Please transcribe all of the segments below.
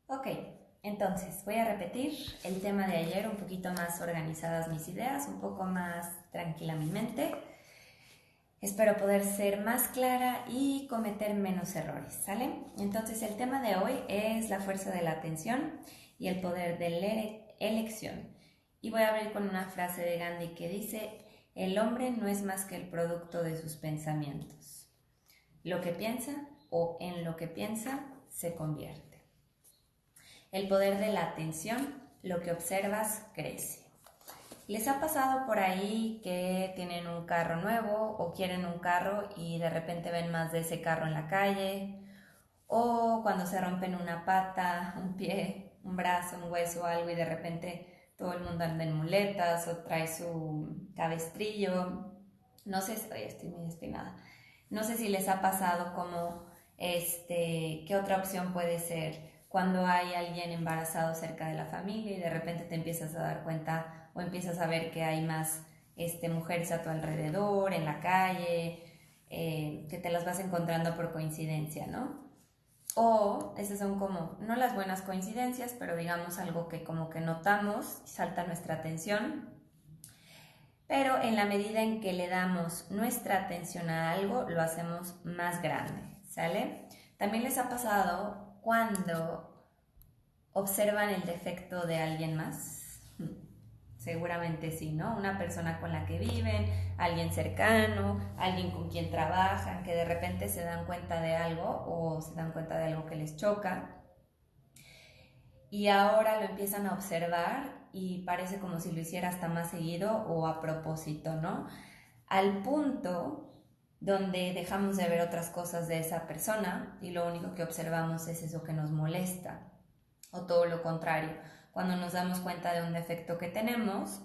Ok, entonces voy a repetir el tema de ayer, un poquito más organizadas mis ideas, un poco más tranquila mi mente. Espero poder ser más clara y cometer menos errores, ¿sale? Entonces el tema de hoy es la fuerza de la atención y el poder de la elección. Y voy a abrir con una frase de Gandhi que dice, el hombre no es más que el producto de sus pensamientos. Lo que piensa o en lo que piensa se convierte. El poder de la atención, lo que observas crece. ¿Les ha pasado por ahí que tienen un carro nuevo o quieren un carro y de repente ven más de ese carro en la calle? O cuando se rompen una pata, un pie, un brazo, un hueso o algo y de repente todo el mundo anda en muletas o trae su cabestrillo. No sé, estoy muy despeinada. No sé si les ha pasado como, qué otra opción puede ser cuando hay alguien embarazado cerca de la familia y de repente te empiezas a dar cuenta o empiezas a ver que hay más mujeres a tu alrededor, en la calle, que te las vas encontrando por coincidencia, ¿no? O esas son como, no las buenas coincidencias, pero digamos algo que como que notamos y salta nuestra atención, pero en la medida en que le damos nuestra atención a algo, lo hacemos más grande, ¿sale? También les ha pasado cuando observan el defecto de alguien más. Seguramente sí, ¿no? Una persona con la que viven, alguien cercano, alguien con quien trabajan, que de repente se dan cuenta de algo o se dan cuenta de algo que les choca y ahora lo empiezan a observar y parece como si lo hiciera hasta más seguido o a propósito, ¿no? Al punto donde dejamos de ver otras cosas de esa persona y lo único que observamos es eso que nos molesta o todo lo contrario. Cuando nos damos cuenta de un defecto que tenemos,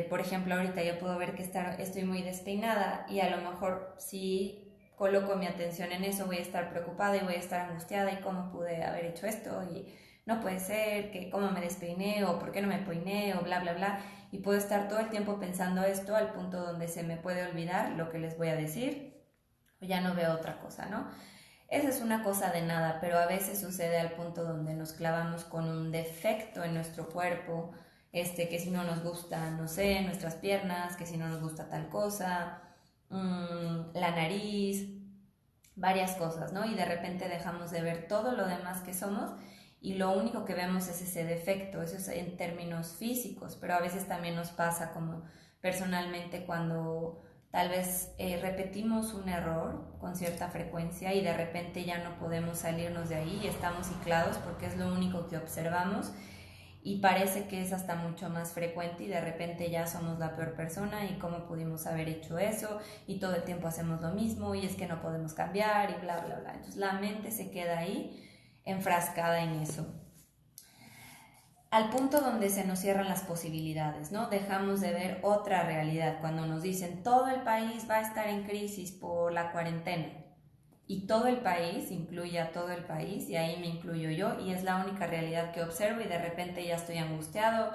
por ejemplo, ahorita yo puedo ver que estoy muy despeinada y a lo mejor si coloco mi atención en eso voy a estar preocupada y voy a estar angustiada y cómo pude haber hecho esto y no puede ser, que cómo me despeiné o por qué no me peiné o bla bla bla y puedo estar todo el tiempo pensando esto al punto donde se me puede olvidar lo que les voy a decir o ya no veo otra cosa, ¿no? Esa es una cosa de nada, pero a veces sucede al punto donde nos clavamos con un defecto en nuestro cuerpo, que si no nos gusta, no sé, nuestras piernas, que si no nos gusta tal cosa, la nariz, varias cosas, ¿no? Y de repente dejamos de ver todo lo demás que somos y lo único que vemos es ese defecto, eso es en términos físicos, pero a veces también nos pasa como personalmente cuando tal vez repetimos un error con cierta frecuencia y de repente ya no podemos salirnos de ahí y estamos ciclados porque es lo único que observamos y parece que es hasta mucho más frecuente y de repente ya somos la peor persona y cómo pudimos haber hecho eso y todo el tiempo hacemos lo mismo y es que no podemos cambiar y bla bla bla. Entonces la mente se queda ahí enfrascada en eso. Al punto donde se nos cierran las posibilidades, ¿no? Dejamos de ver otra realidad cuando nos dicen todo el país va a estar en crisis por la cuarentena y todo el país incluye a todo el país y ahí me incluyo yo y es la única realidad que observo y de repente ya estoy angustiado,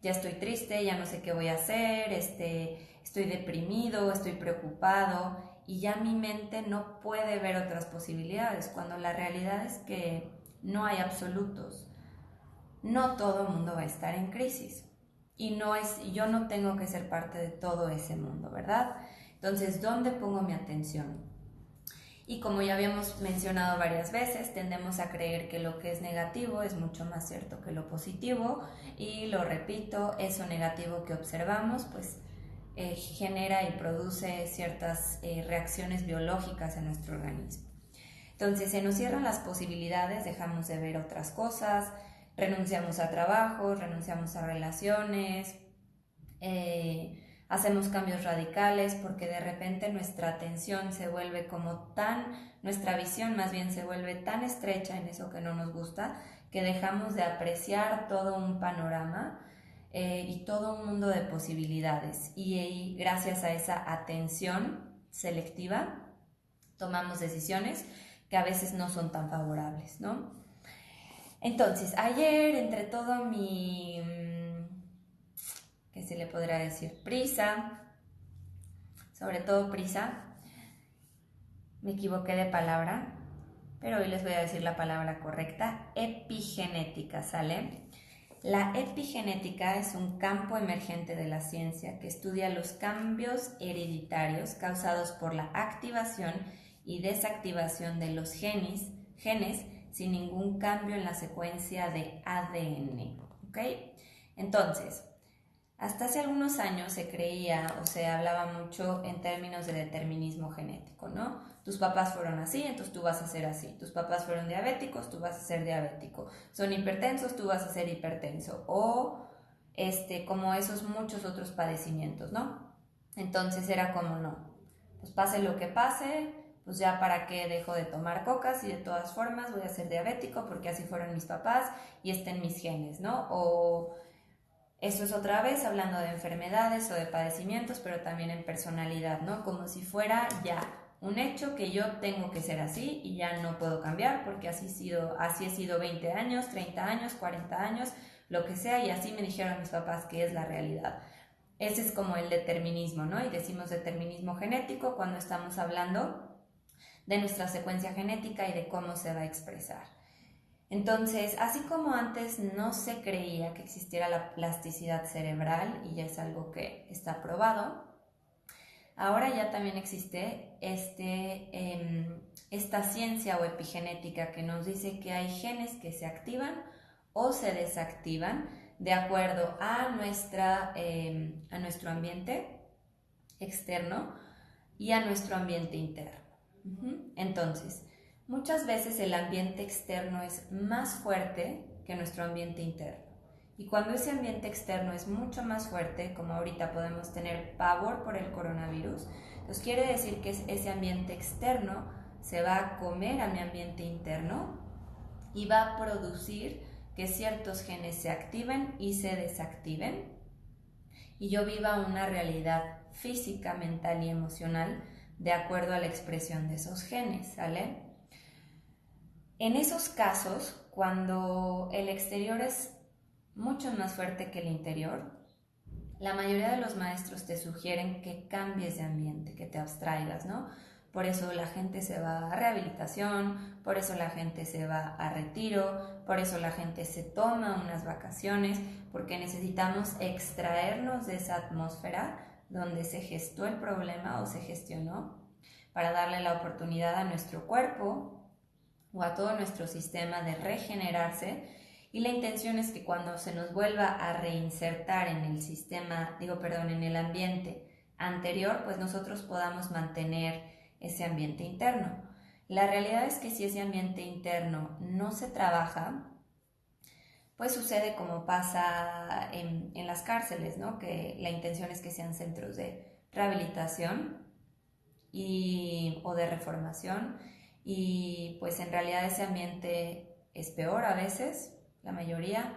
ya estoy triste, ya no sé qué voy a hacer, estoy deprimido, estoy preocupado y ya mi mente no puede ver otras posibilidades cuando la realidad es que no hay absolutos. No todo el mundo va a estar en crisis y yo no tengo que ser parte de todo ese mundo, ¿verdad? Entonces, ¿dónde pongo mi atención? Y como ya habíamos mencionado varias veces, tendemos a creer que lo que es negativo es mucho más cierto que lo positivo y lo repito, eso negativo que observamos pues genera y produce ciertas reacciones biológicas en nuestro organismo. Entonces se nos cierran las posibilidades, dejamos de ver otras cosas, renunciamos a trabajos, renunciamos a relaciones, hacemos cambios radicales porque de repente nuestra atención se vuelve como nuestra visión más bien se vuelve tan estrecha en eso que no nos gusta que dejamos de apreciar todo un panorama y todo un mundo de posibilidades y gracias a esa atención selectiva tomamos decisiones que a veces no son tan favorables, ¿no? Entonces, ayer, entre todo ¿qué se le podrá decir? Prisa, sobre todo prisa, me equivoqué de palabra pero hoy les voy a decir la palabra correcta, epigenética, ¿sale? La epigenética es un campo emergente de la ciencia que estudia los cambios hereditarios causados por la activación y desactivación de los genes sin ningún cambio en la secuencia de ADN, ¿ok? Entonces, hasta hace algunos años se creía o se hablaba mucho en términos de determinismo genético, ¿no? Tus papás fueron así, entonces tú vas a ser así. Tus papás fueron diabéticos, tú vas a ser diabético. Son hipertensos, tú vas a ser hipertenso. O como esos muchos otros padecimientos, ¿no? Entonces era como no. Pues pase lo que pase, pues ya para qué dejo de tomar cocas y de todas formas voy a ser diabético porque así fueron mis papás y está en mis genes, ¿no? O eso es otra vez hablando de enfermedades o de padecimientos, pero también en personalidad, ¿no? Como si fuera ya un hecho que yo tengo que ser así y ya no puedo cambiar porque así he sido 20 años, 30 años, 40 años, lo que sea, y así me dijeron mis papás que es la realidad. Ese es como el determinismo, ¿no? Y decimos determinismo genético cuando estamos hablando de nuestra secuencia genética y de cómo se va a expresar. Entonces, así como antes no se creía que existiera la plasticidad cerebral, y ya es algo que está probado, ahora ya también existe esta ciencia o epigenética que nos dice que hay genes que se activan o se desactivan de acuerdo a nuestro ambiente externo y a nuestro ambiente interno. Entonces, muchas veces el ambiente externo es más fuerte que nuestro ambiente interno. Y cuando ese ambiente externo es mucho más fuerte, como ahorita podemos tener pavor por el coronavirus, pues quiere decir que ese ambiente externo se va a comer a mi ambiente interno y va a producir que ciertos genes se activen y se desactiven y yo viva una realidad física, mental y emocional de acuerdo a la expresión de esos genes, ¿sale? En esos casos, cuando el exterior es mucho más fuerte que el interior, la mayoría de los maestros te sugieren que cambies de ambiente, que te abstraigas, ¿no? Por eso la gente se va a rehabilitación, por eso la gente se va a retiro, por eso la gente se toma unas vacaciones, porque necesitamos extraernos de esa atmósfera donde se gestó el problema o se gestionó, para darle la oportunidad a nuestro cuerpo o a todo nuestro sistema de regenerarse. Y la intención es que cuando se nos vuelva a reinsertar en el en el ambiente anterior, pues nosotros podamos mantener ese ambiente interno. La realidad es que si ese ambiente interno no se trabaja, pues sucede como pasa en las cárceles, ¿no? Que la intención es que sean centros de rehabilitación o de reformación, y pues en realidad ese ambiente es peor a veces, la mayoría,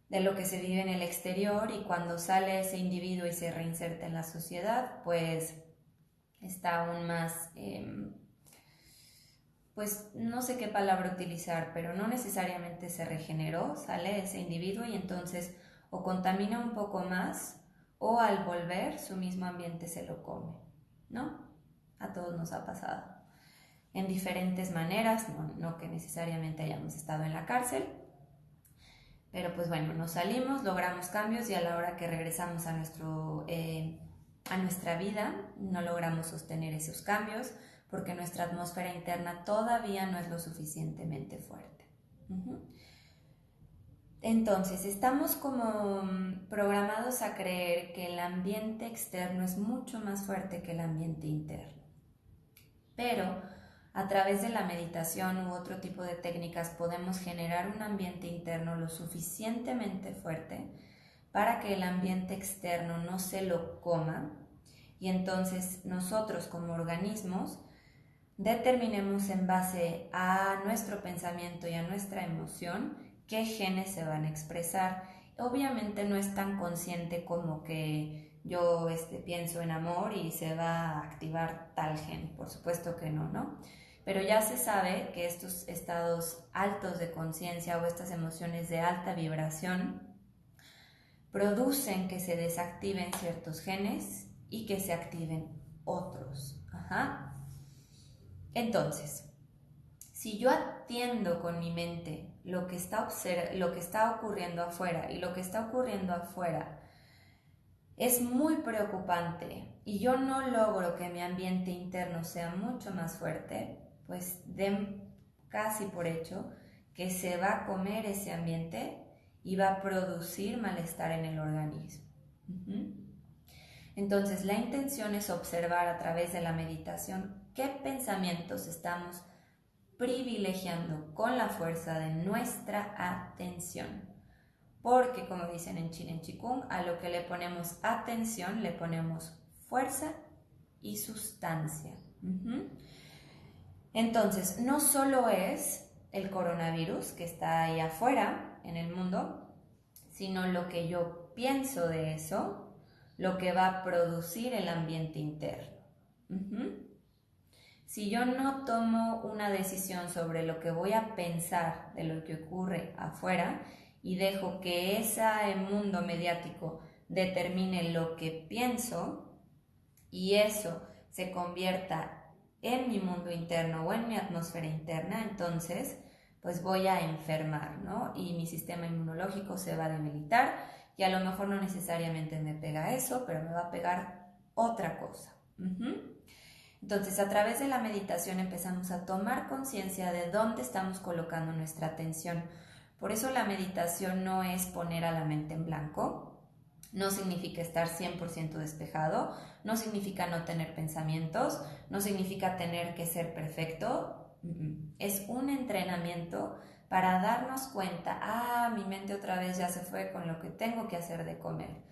de lo que se vive en el exterior, y cuando sale ese individuo y se reinserta en la sociedad, pues está aún más, pues no sé qué palabra utilizar, pero no necesariamente se regeneró, sale ese individuo y entonces o contamina un poco más o al volver su mismo ambiente se lo come, ¿no? A todos nos ha pasado. En diferentes maneras, no que necesariamente hayamos estado en la cárcel, pero pues bueno, nos salimos, logramos cambios y a la hora que regresamos a nuestra vida no logramos sostener esos cambios porque nuestra atmósfera interna todavía no es lo suficientemente fuerte. Entonces, estamos como programados a creer que el ambiente externo es mucho más fuerte que el ambiente interno. Pero a través de la meditación u otro tipo de técnicas podemos generar un ambiente interno lo suficientemente fuerte para que el ambiente externo no se lo coma, y entonces nosotros como organismos determinemos en base a nuestro pensamiento y a nuestra emoción qué genes se van a expresar. Obviamente no es tan consciente como que yo pienso en amor y se va a activar tal gen, por supuesto que no, ¿no? Pero ya se sabe que estos estados altos de conciencia o estas emociones de alta vibración producen que se desactiven ciertos genes y que se activen otros. Entonces, Si yo atiendo con mi mente lo que está ocurriendo afuera, y lo que está ocurriendo afuera es muy preocupante y yo no logro que mi ambiente interno sea mucho más fuerte, pues den casi por hecho que se va a comer ese ambiente y va a producir malestar en el organismo. Entonces, la intención es observar a través de la meditación qué pensamientos estamos privilegiando con la fuerza de nuestra atención. Porque, como dicen en Chin en Chikung, a lo que le ponemos atención le ponemos fuerza y sustancia. Entonces, no solo es el coronavirus que está ahí afuera en el mundo, sino lo que yo pienso de eso, lo que va a producir el ambiente interno. Si yo no tomo una decisión sobre lo que voy a pensar de lo que ocurre afuera y dejo que ese mundo mediático determine lo que pienso y eso se convierta en mi mundo interno o en mi atmósfera interna, entonces pues voy a enfermar, ¿no? Y mi sistema inmunológico se va a debilitar y a lo mejor no necesariamente me pega eso, pero me va a pegar otra cosa. Entonces, a través de la meditación empezamos a tomar conciencia de dónde estamos colocando nuestra atención. Por eso la meditación no es poner a la mente en blanco, no significa estar 100% despejado, no significa no tener pensamientos, no significa tener que ser perfecto. Es un entrenamiento para darnos cuenta, mi mente otra vez ya se fue con lo que tengo que hacer de comer,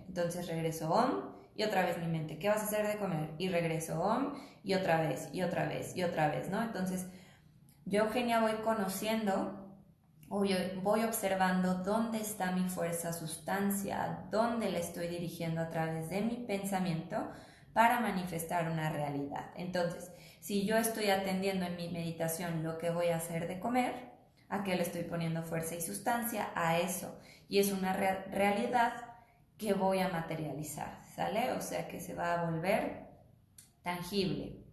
Entonces regreso y otra vez mi mente, ¿qué vas a hacer de comer? Y regreso y otra vez, ¿no? Entonces yo, Eugenia, voy conociendo o voy observando dónde está mi fuerza, sustancia, dónde la estoy dirigiendo a través de mi pensamiento para manifestar una realidad. Entonces, si yo estoy atendiendo en mi meditación lo que voy a hacer de comer, ¿a qué le estoy poniendo fuerza y sustancia? A eso. Y es una realidad que voy a materializar, ¿sale? O sea, que se va a volver tangible.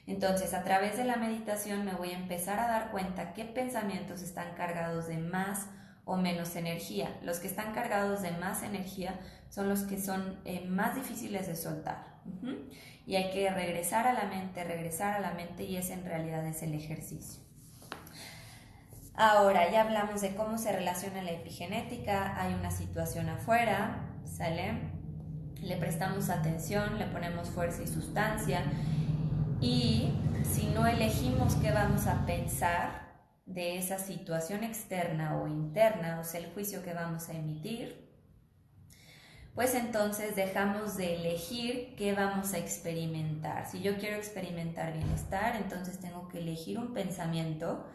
Entonces, a través de la meditación me voy a empezar a dar cuenta qué pensamientos están cargados de más o menos energía. Los que están cargados de más energía son los que son más difíciles de soltar. Y hay que regresar a la mente, y ese en realidad es el ejercicio. Ahora, ya hablamos de cómo se relaciona la epigenética, hay una situación afuera, ¿sale? Le prestamos atención, le ponemos fuerza y sustancia, y si no elegimos qué vamos a pensar de esa situación externa o interna, o sea, el juicio que vamos a emitir, pues entonces dejamos de elegir qué vamos a experimentar. Si yo quiero experimentar bienestar, entonces tengo que elegir un pensamiento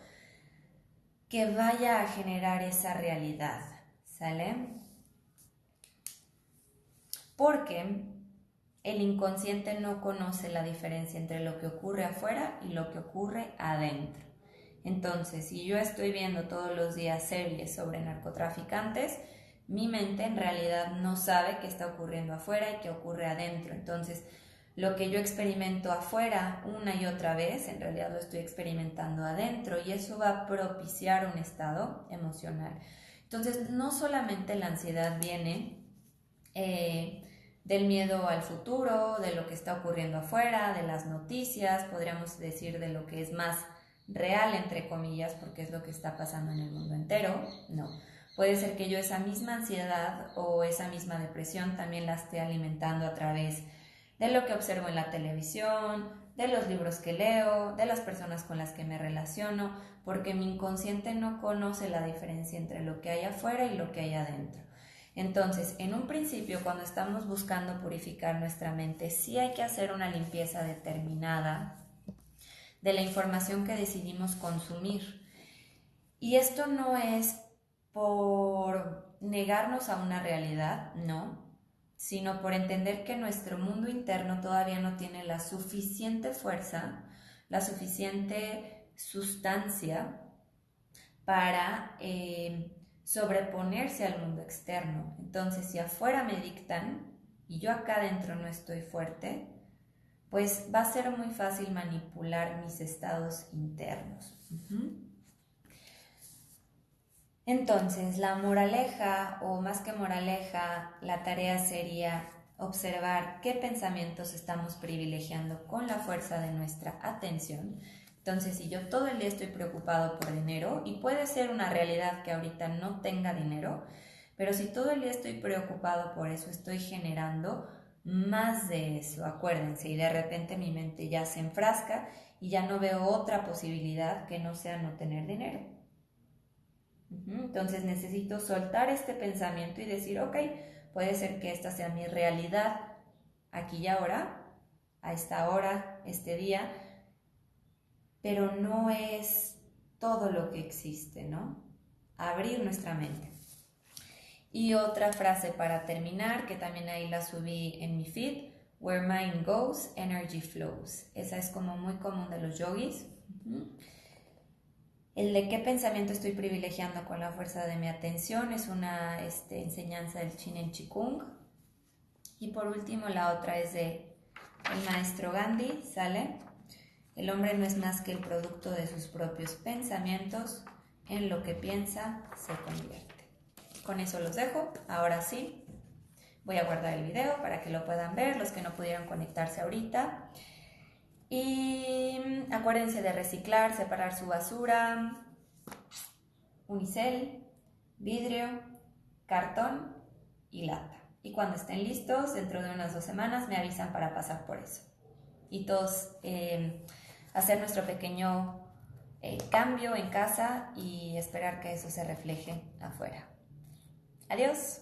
que vaya a generar esa realidad, ¿sale? Porque el inconsciente no conoce la diferencia entre lo que ocurre afuera y lo que ocurre adentro. Entonces, si yo estoy viendo todos los días series sobre narcotraficantes, mi mente en realidad no sabe qué está ocurriendo afuera y qué ocurre adentro. Entonces, lo que yo experimento afuera una y otra vez, en realidad lo estoy experimentando adentro, y eso va a propiciar un estado emocional. Entonces, no solamente la ansiedad viene del miedo al futuro, de lo que está ocurriendo afuera, de las noticias, podríamos decir de lo que es más real, entre comillas, porque es lo que está pasando en el mundo entero. No, puede ser que yo esa misma ansiedad o esa misma depresión también la esté alimentando a través de lo que observo en la televisión, de los libros que leo, de las personas con las que me relaciono, porque mi inconsciente no conoce la diferencia entre lo que hay afuera y lo que hay adentro. Entonces, en un principio, cuando estamos buscando purificar nuestra mente, sí hay que hacer una limpieza determinada de la información que decidimos consumir. Y esto no es por negarnos a una realidad, no, sino por entender que nuestro mundo interno todavía no tiene la suficiente fuerza, la suficiente sustancia para sobreponerse al mundo externo. Entonces, si afuera me dictan y yo acá adentro no estoy fuerte, pues va a ser muy fácil manipular mis estados internos. Entonces, la moraleja, o más que moraleja, la tarea sería observar qué pensamientos estamos privilegiando con la fuerza de nuestra atención. Entonces, si yo todo el día estoy preocupado por dinero, y puede ser una realidad que ahorita no tenga dinero, pero si todo el día estoy preocupado por eso, estoy generando más de eso, acuérdense, y de repente mi mente ya se enfrasca y ya no veo otra posibilidad que no sea no tener dinero. Entonces necesito soltar este pensamiento y decir, ok, puede ser que esta sea mi realidad aquí y ahora, a esta hora, este día, pero no es todo lo que existe, ¿no? Abrir nuestra mente. Y otra frase para terminar, que también ahí la subí en mi feed: where mind goes, energy flows. Esa es como muy común de los yogis. El de qué pensamiento estoy privilegiando con la fuerza de mi atención es una enseñanza del Chinen Chikung. Y por último, la otra es de el maestro Gandhi, ¿sale? El hombre no es más que el producto de sus propios pensamientos. En lo que piensa, se convierte. Con eso los dejo. Ahora sí, voy a guardar el video para que lo puedan ver, los que no pudieron conectarse ahorita. Y acuérdense de reciclar, separar su basura: unicel, vidrio, cartón y lata. Y cuando estén listos, dentro de unas 2 semanas, me avisan para pasar por eso. Y todos hacer nuestro pequeño cambio en casa y esperar que eso se refleje afuera. Adiós.